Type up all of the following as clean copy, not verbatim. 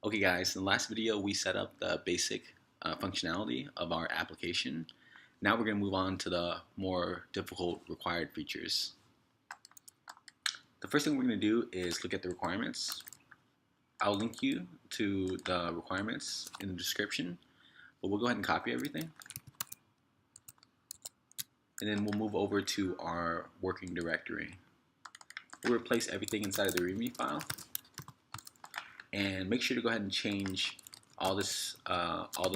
Okay guys, in the last video we set up the basic functionality of our application. Now we're going to move on to the more difficult required features. The first thing we're going to do is look at the requirements. I'll link you to the requirements in the description, but we'll go ahead and copy everything. And then we'll move over to our working directory. We'll replace everything inside of the README file. And make sure to go ahead and change all this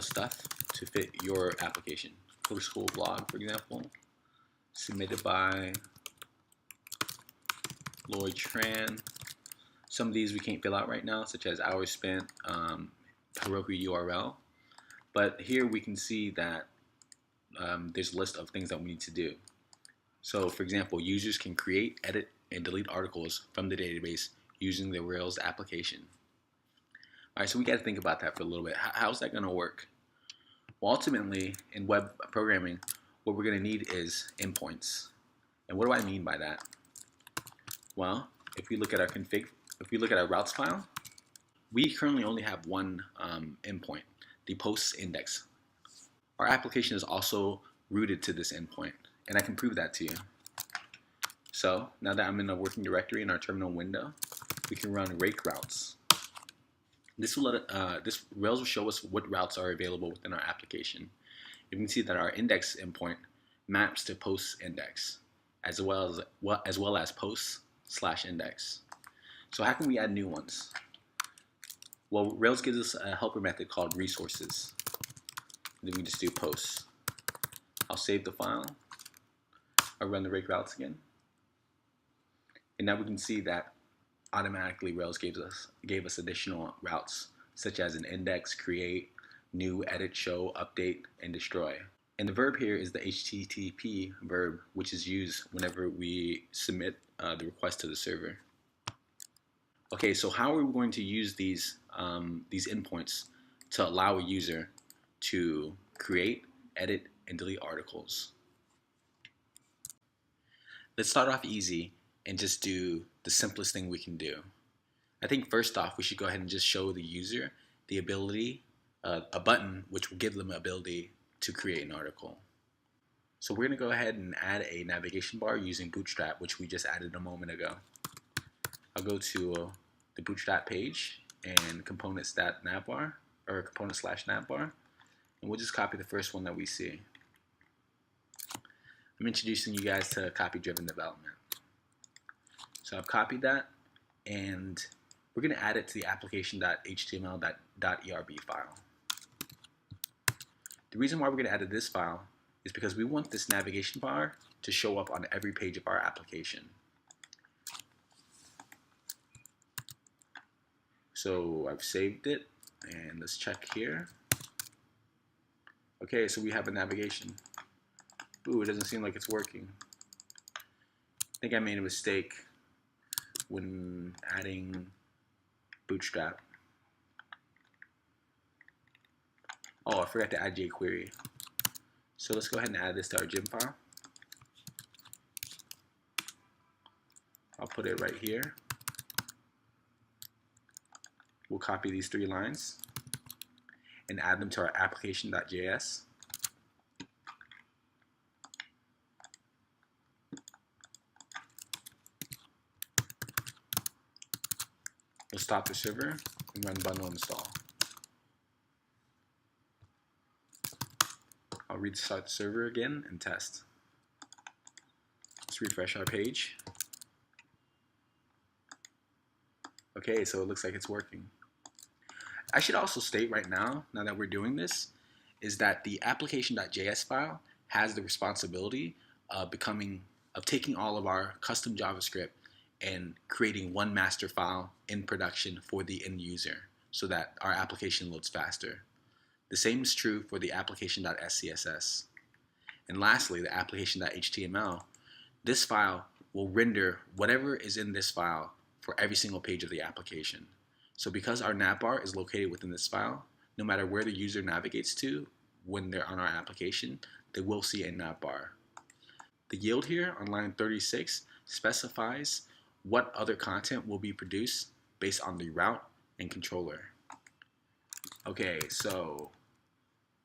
stuff to fit your application. CoderSchool blog, for example, submitted by Lloyd Tran. Some of these we can't fill out right now, such as hours spent, Heroku URL. But here we can see that there's a list of things that we need to do. So, for example, users can create, edit, and delete articles from the database using the Rails application. All right, so we got to think about that for a little bit. How's that going to work? Well, ultimately, in web programming, what we're going to need is endpoints. And what do I mean by that? Well, if we look at our config, if we look at our routes file, we currently only have one endpoint, the posts index. Our application is also rooted to this endpoint, and I can prove that to you. So now that I'm in a working directory in our terminal window, we can run rake routes. This Rails will show us what routes are available within our application. You can see that our index endpoint maps to posts index, as well as posts/index. So how can we add new ones? Well, Rails gives us a helper method called resources. Then we just do posts. I'll save the file. I'll run the rake routes again, and now we can see that automatically Rails gave us additional routes, such as an index, create, new, edit, show, update, and destroy. And the verb here is the HTTP verb, which is used whenever we submit the request to the server. Okay, so how are we going to use these endpoints to allow a user to create, edit, and delete articles? Let's start off easy and just do the simplest thing we can do. I think first off, we should go ahead and just show the user the ability, a button which will give them the ability to create an article. So we're going to go ahead and add a navigation bar using Bootstrap, which we just added a moment ago. I'll go to the Bootstrap page and component/navbar, and we'll just copy the first one that we see. I'm introducing you guys to copy-driven development. So I've copied that, and we're going to add it to the application.html.erb file. The reason why we're going to add to this file is because we want this navigation bar to show up on every page of our application. So I've saved it, and let's check here. Okay, so we have a navigation. Ooh, it doesn't seem like it's working. I think I made a mistake when adding Bootstrap. Oh, I forgot to add jQuery. So let's go ahead and add this to our gem file. I'll put it right here. We'll copy these 3 lines and add them to our application.js. We'll stop the server and run bundle install. I'll restart the server again and test. Let's refresh our page. Okay, so it looks like it's working. I should also state right now that we're doing this, is that the application.js file has the responsibility of taking all of our custom JavaScript and creating one master file in production for the end user so that our application loads faster. The same is true for the application.scss. And lastly, the application.html. This file will render whatever is in this file for every single page of the application. So because our navbar is located within this file, no matter where the user navigates to when they're on our application, they will see a navbar. The yield here on line 36 specifies what other content will be produced based on the route and controller. Okay, so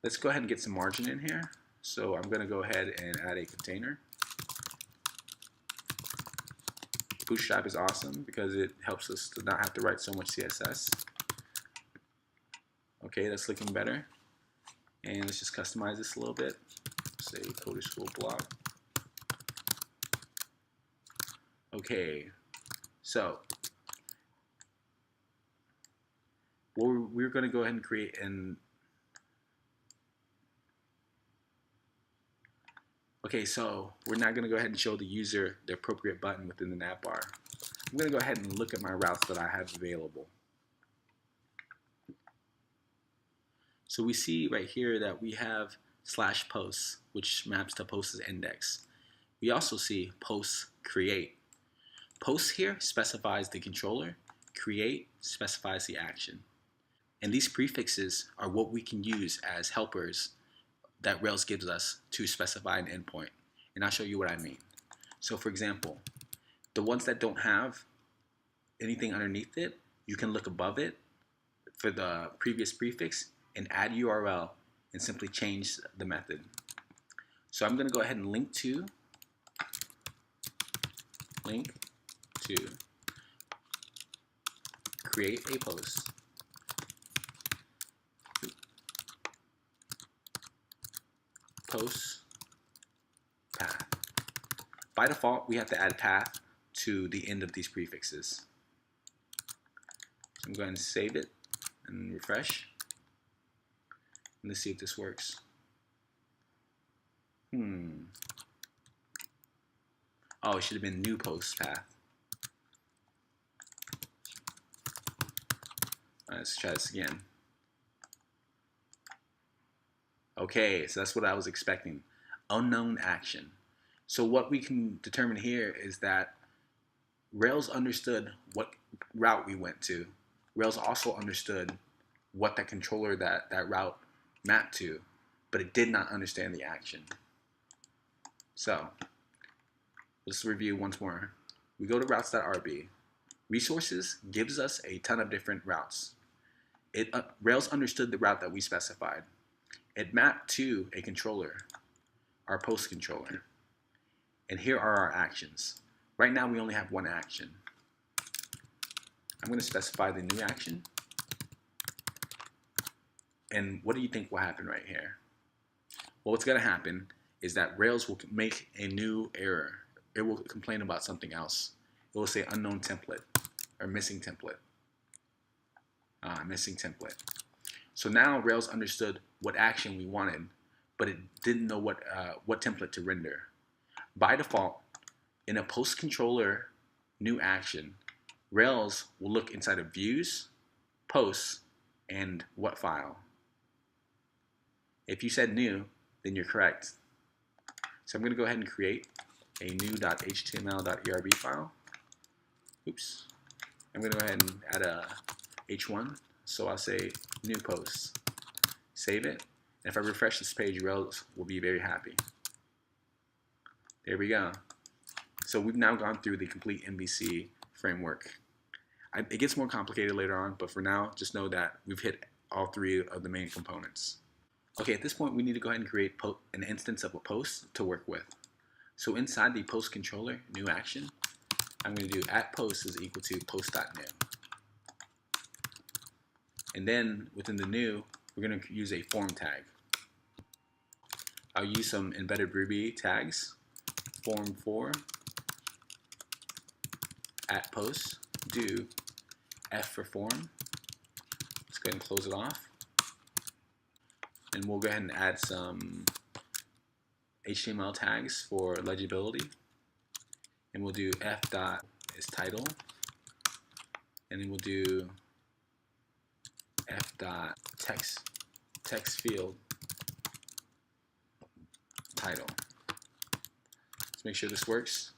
let's go ahead and get some margin in here. So I'm going to go ahead and add a container. Bootstrap is awesome because it helps us to not have to write so much CSS. Okay, that's looking better. And let's just customize this a little bit. Say CoderSchool blog. Okay, so we're going to go ahead and create an Okay, so we're now going to go ahead and show the user the appropriate button within the nav bar. I'm going to go ahead and look at my routes that I have available. So we see right here that we have /posts, which maps to posts index. We also see posts create. Posts here specifies the controller, create specifies the action. And these prefixes are what we can use as helpers that Rails gives us to specify an endpoint. And I'll show you what I mean. So for example, the ones that don't have anything underneath it, you can look above it for the previous prefix and add URL and simply change the method. So I'm going to go ahead and link to create a post. Post path. By default, we have to add path to the end of these prefixes. So I'm going to save it and refresh. And let's see if this works. Oh, it should have been new post path. All right, let's try this again. Okay, so that's what I was expecting. Unknown action. So what we can determine here is that Rails understood what route we went to. Rails also understood what that controller that route mapped to, but it did not understand the action. So let's review once more. We go to routes.rb. Resources gives us a ton of different routes. Rails understood the route that we specified. It mapped to a controller, our post controller. And here are our actions. Right now we only have one action. I'm going to specify the new action. And what do you think will happen right here? Well, what's going to happen is that Rails will make a new error. It will complain about something else. It will say unknown template or missing template. Missing template. So now Rails understood what action we wanted, but it didn't know what template to render. By default, in a post controller new action, Rails will look inside of views, posts, and what file. If you said new, then you're correct. So I'm going to go ahead and create a new.html.erb file. Oops. I'm going to go ahead and add a h1. So I'll say new post. Save it. And if I refresh this page, Rails will be very happy. There we go. So we've now gone through the complete MVC framework. It gets more complicated later on, but for now, just know that we've hit all three of the main components. Okay, at this point, we need to go ahead and create an instance of a post to work with. So inside the post controller, new action, I'm going to do @post is equal to post.new. And then within the new, we're going to use a form tag. I'll use some embedded Ruby tags. Form4 @post do f for form. Let's go ahead and close it off. And we'll go ahead and add some HTML tags for legibility. And we'll do f dot is title. And then we'll do f dot text field title. Let's make sure this works.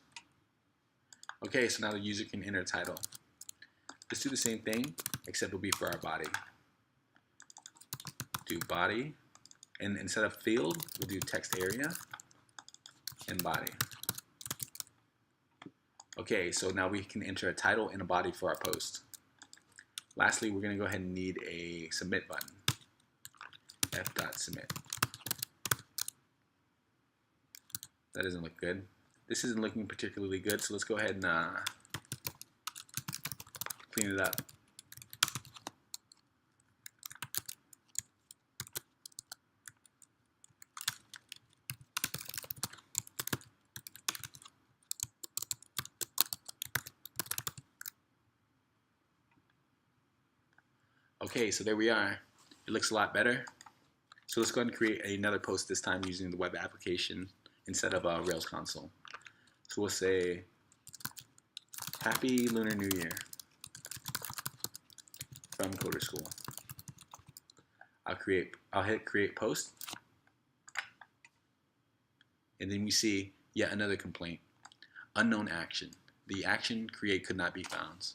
Okay, so now the user can enter a title. Let's do the same thing, except it'll be for our body. Do body, and instead of field, we'll do text area and body. Okay, so now we can enter a title and a body for our post. Lastly, we're going to go ahead and need a submit button. f.submit. That doesn't look good. This isn't looking particularly good, so let's go ahead and clean it up. Okay, so there we are. It looks a lot better. So let's go ahead and create another post, this time using the web application instead of Rails console. So we'll say, Happy Lunar New Year from CoderSchool. I'll hit create post, and then we see yet another complaint. Unknown action. The action create could not be found.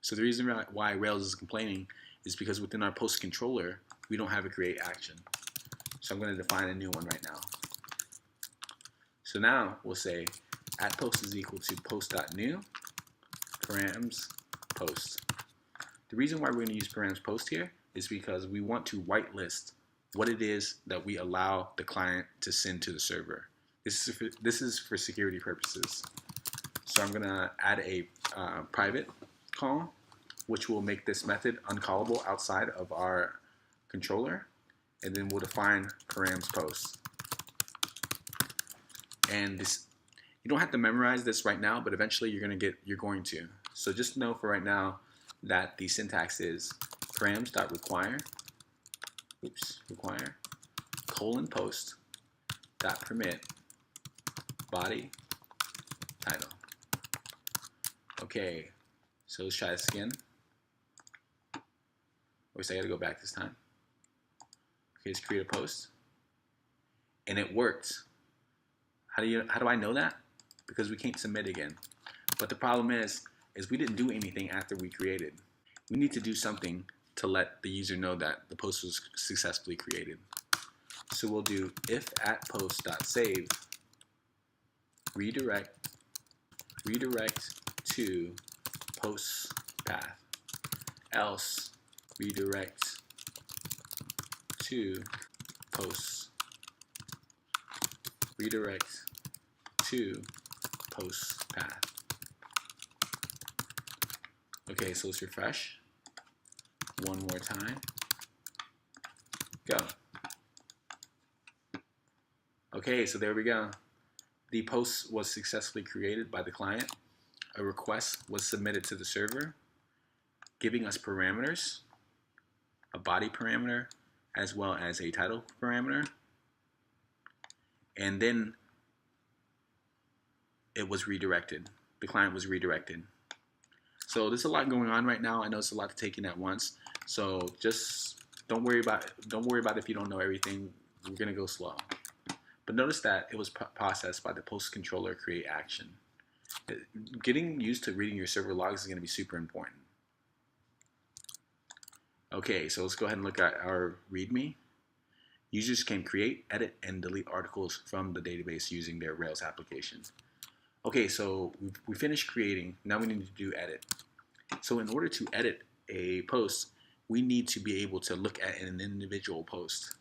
So the reason why Rails is complaining is because within our post controller, we don't have a create action. So I'm going to define a new one right now. So now we'll say @post is equal to post.new params post. The reason why we're going to use params post here is because we want to whitelist what it is that we allow the client to send to the server. This is for security purposes. So I'm going to add a private call, which will make this method uncallable outside of our controller, and then we'll define params post. And this, you don't have to memorize this right now, but eventually you're going to. So just know for right now that the syntax is params.require, require, :post dot permit body title. Okay, so let's try this again. I guess I gotta go back this time. Okay, let's create a post. And it worked. How do I know that? Because we can't submit again. But the problem is we didn't do anything after we created. We need to do something to let the user know that the post was successfully created. So we'll do if @post.save redirect to post path, else redirect to post, redirect to post path. Okay, so let's refresh one more time. Go. Okay, so there we go. The post was successfully created by the client. A request was submitted to the server, giving us parameters, a body parameter, as well as a title parameter. And then it was redirected. The client was redirected. So there's a lot going on right now. I know it's a lot to take in at once. So just don't worry about it if you don't know everything. We're gonna go slow. But notice that it was processed by the post controller create action. Getting used to reading your server logs is going to be super important. Okay, so let's go ahead and look at our README. Users can create, edit, and delete articles from the database using their Rails application. Okay, so we finished creating. Now we need to do edit. So in order to edit a post, we need to be able to look at an individual post.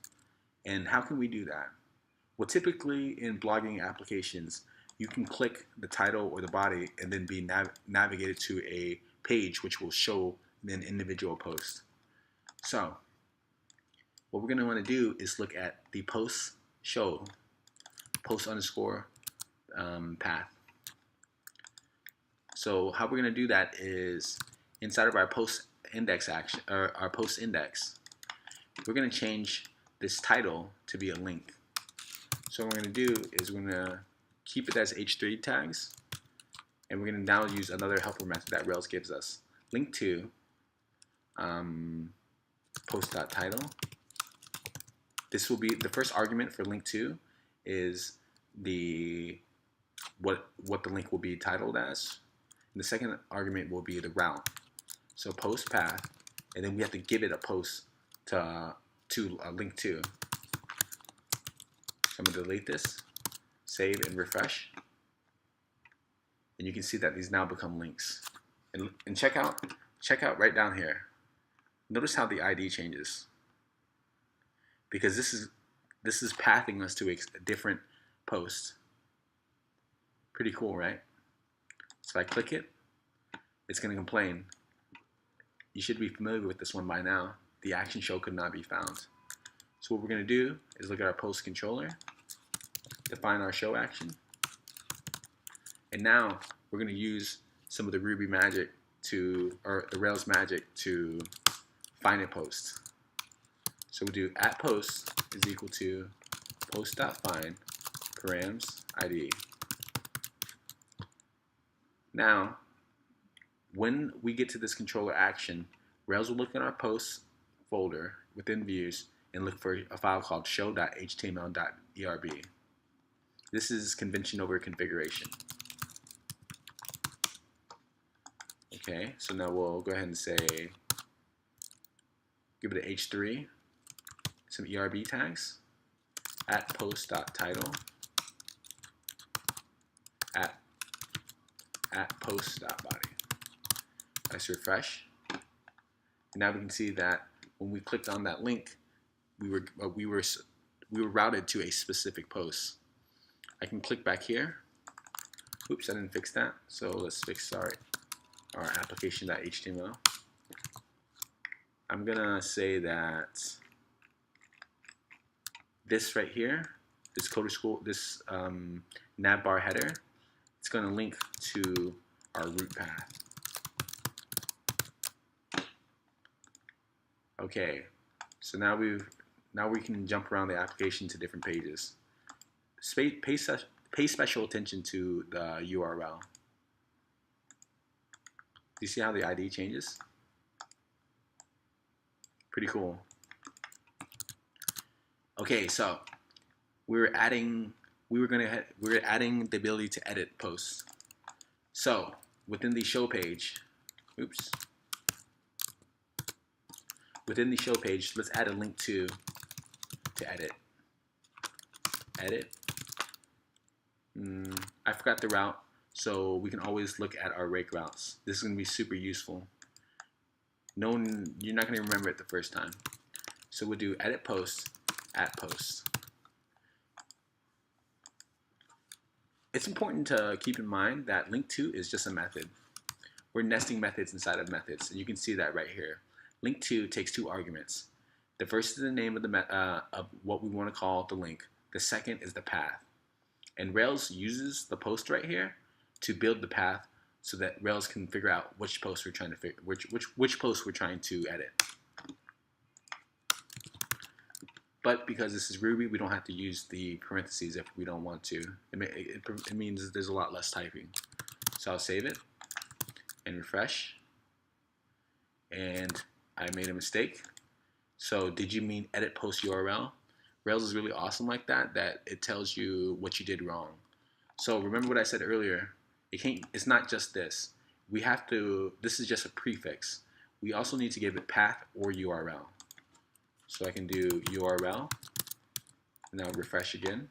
And how can we do that? Well, typically in blogging applications, you can click the title or the body and then be navigated to a page which will show an individual post. So what we're going to want to do is look at the post show, post underscore path. So how we're going to do that is inside of our post index action, or our post index, we're going to change this title to be a link. So what we're going to do is we're going to keep it as h3 tags, and we're going to now use another helper method that Rails gives us. Link to post.title. This will be the first argument for link to is what the link will be titled as. And the second argument will be the route. So post path, and then we have to give it a post to link to. So I'm going to delete this, save and refresh. And you can see that these now become links. And check out right down here. Notice how the ID changes. because this is pathing us to a different post. Pretty cool, right? So I click it, it's going to complain. You should be familiar with this one by now. The action show could not be found. So what we're going to do is look at our post controller, define our show action, and now we're going to use some of the Ruby magic or the Rails magic to find a post. So we do @post is equal to post.find params ID. Now, when we get to this controller action, Rails will look in our posts folder within views and look for a file called show.html.erb. This is convention over configuration. Okay, so now we'll go ahead and say, give it an h3, some ERB tags, @post.title, @post.body. Let's refresh. And now we can see that when we clicked on that link, we were routed to a specific post. I can click back here. Oops, I didn't fix that. So let's fix our application.html. I'm gonna say that this right here, this CoderSchool, this navbar header, it's gonna link to our root path. Okay, so now we can jump around the application to different pages. Pay special attention to the URL. Do you see how the ID changes? Pretty cool. Okay, so we're adding the ability to edit posts. So within the show page, within the show page, let's add a link to edit. I forgot the route, so we can always look at our rake routes. This is going to be super useful. You're not going to remember it the first time. So we'll do edit post, @post. It's important to keep in mind that link to is just a method. We're nesting methods inside of methods, and you can see that right here. Link to takes 2 arguments. The first is the name of of what we want to call the link. The second is the path. And Rails uses the post right here to build the path so that Rails can figure out which post we're trying to which post we're trying to edit. But because this is Ruby, we don't have to use the parentheses if we don't want to. It means there's a lot less typing. So I'll save it and refresh. And I made a mistake. So did you mean edit post URL? Rails is really awesome like that it tells you what you did wrong. So remember what I said earlier. It's not just this. This is just a prefix. We also need to give it path or URL. So I can do URL, and now refresh again.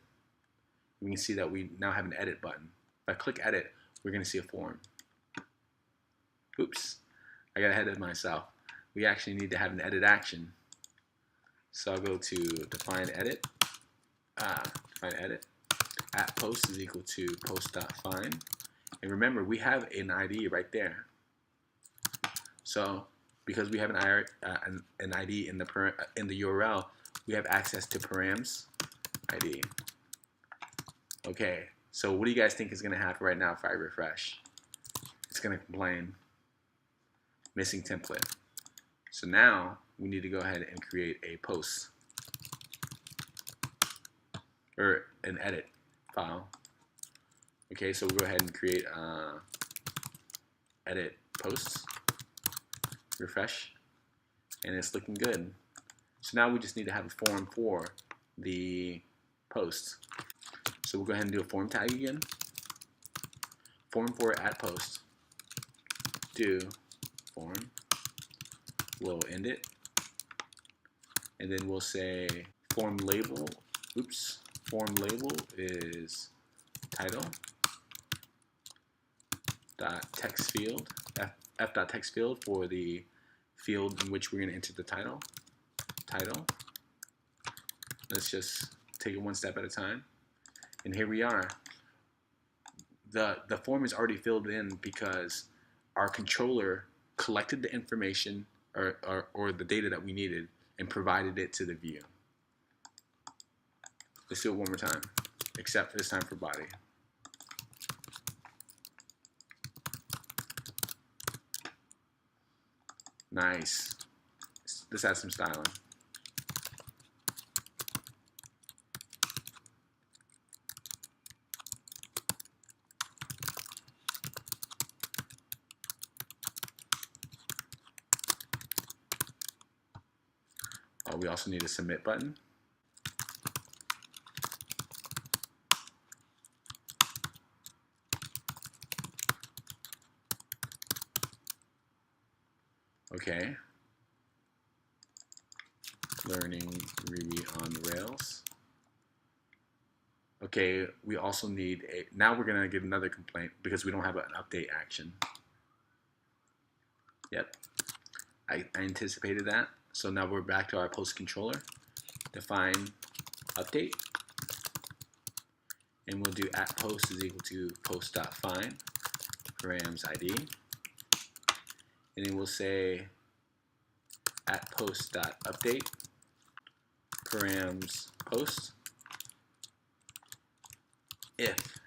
We can see that we now have an edit button. If I click edit, we're going to see a form. Oops, I got ahead of myself. We actually need to have an edit action. So I'll go to define edit, @post is equal to post.find. And remember, we have an ID right there. So because we have an ID in the URL, we have access to params ID. Okay, so what do you guys think is going to happen right now if I refresh? It's going to complain, missing template. So now we need to go ahead and create a post or an edit file. Okay, so we'll go ahead and create edit posts. Refresh, and it's looking good. So now we just need to have a form for the post. So we'll go ahead and do a form tag again. Form for @post. Do form. We'll end it, and then we'll say form label. Form label is title .text field. F.text field for the field in which we're going to enter the title. Let's just take it one step at a time. And here we are. The form is already filled in because our controller collected the information or the data that we needed and provided it to the view. Let's do it one more time, except this time for body. Nice. Let's add some styling. We also need a submit button. Okay. Learning Ruby on Rails. Okay, we also need a, now we're gonna get another complaint because we don't have an update action. Yep, I anticipated that. So now we're back to our post controller. Define update. And we'll do @post is equal to post.find params ID. And then we'll say @post.update params post if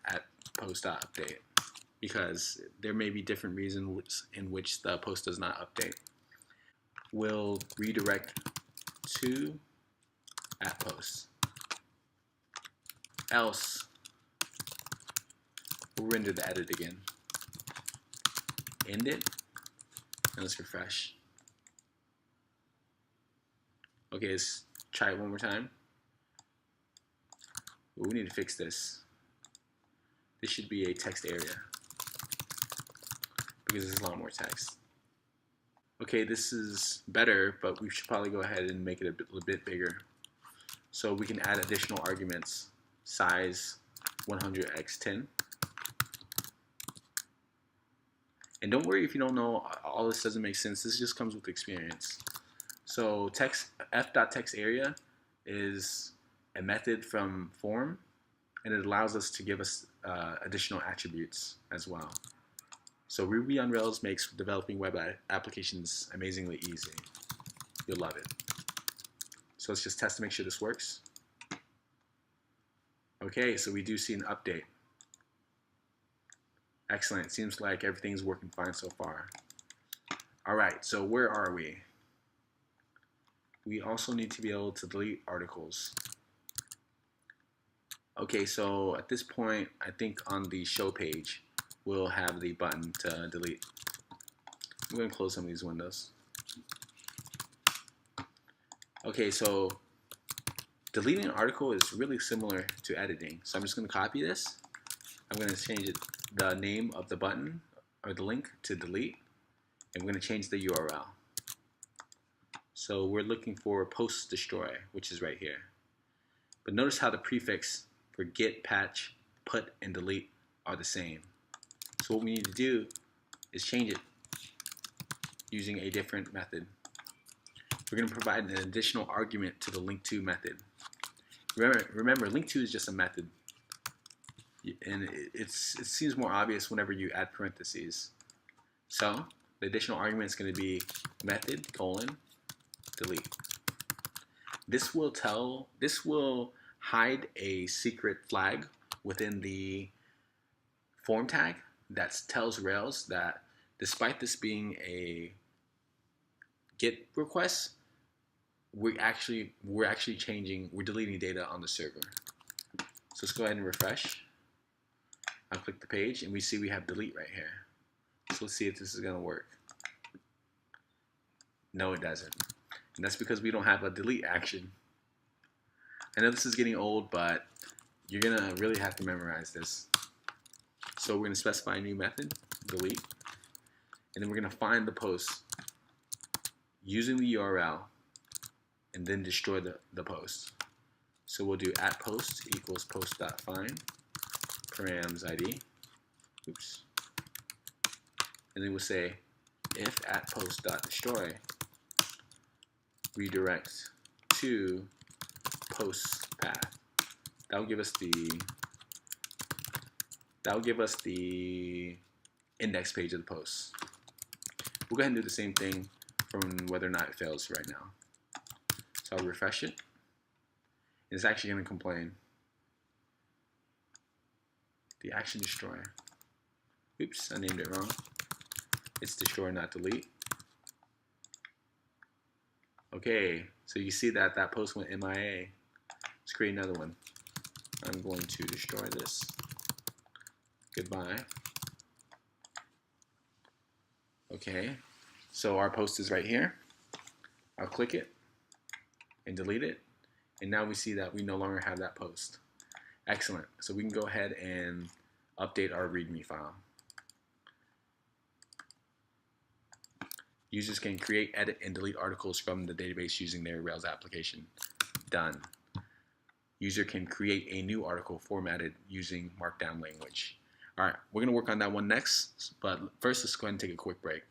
@post.update, because there may be different reasons in which the post does not update. We'll redirect to @post. Else, we'll render the edit again. End it, and let's refresh. Okay, let's try it one more time. Ooh, we need to fix this. This should be a text area because there's a lot more text. Okay, this is better, but we should probably go ahead and make it a bit bigger. So we can add additional arguments. Size 100x10. And don't worry if you don't know, all this doesn't make sense. This just comes with experience. So f.textArea is a method from form, and it allows us to give us additional attributes as well. So Ruby on Rails makes developing web applications amazingly easy. You'll love it. So let's just test to make sure this works. Okay, so we do see an update. Excellent. Seems like everything's working fine so far. All right, so where are we? We also need to be able to delete articles. Okay, so at this point, I think on the show page, we'll have the button to delete. I'm going to close some of these windows. Okay, so deleting an article is really similar to editing. So I'm just going to copy this. I'm going to change it, the name of the button or the link to delete, and we're going to change the URL. So we're looking for post destroy, which is right here. But notice how the prefix for get, patch, put, and delete are the same. So what we need to do is change it using a different method. We're going to provide an additional argument to the link to method. Remember, link to is just a method, and it seems more obvious whenever you add parentheses. So the additional argument is going to be method : delete. This will hide a secret flag within the form tag that tells Rails that despite this being a GET request, we're deleting data on the server. So let's go ahead and refresh. I'll click the page and we see we have delete right here. So let's see if this is going to work. No, it doesn't. And that's because we don't have a delete action. I know this is getting old, but you're going to really have to memorize this. So we're going to specify a new method, delete, and then we're going to find the post using the URL and then destroy the post. So we'll do @post equals post.find params ID. Oops. And then we'll say if @post.destroy redirect to post path. That'll give us the index page of the post. We'll go ahead and do the same thing from whether or not it fails right now. So I'll refresh it. It's actually going to complain. The action destroy. Oops, I named it wrong. It's destroy, not delete. Okay, so you see that that post went MIA. Let's create another one. I'm going to destroy this. Goodbye. Okay, so our post is right here. I'll click it and delete it. And now we see that we no longer have that post. Excellent. So we can go ahead and update our README file. Users can create, edit, and delete articles from the database using their Rails application. Done. User can create a new article formatted using Markdown language. All right, we're going to work on that one next, but first let's go ahead and take a quick break.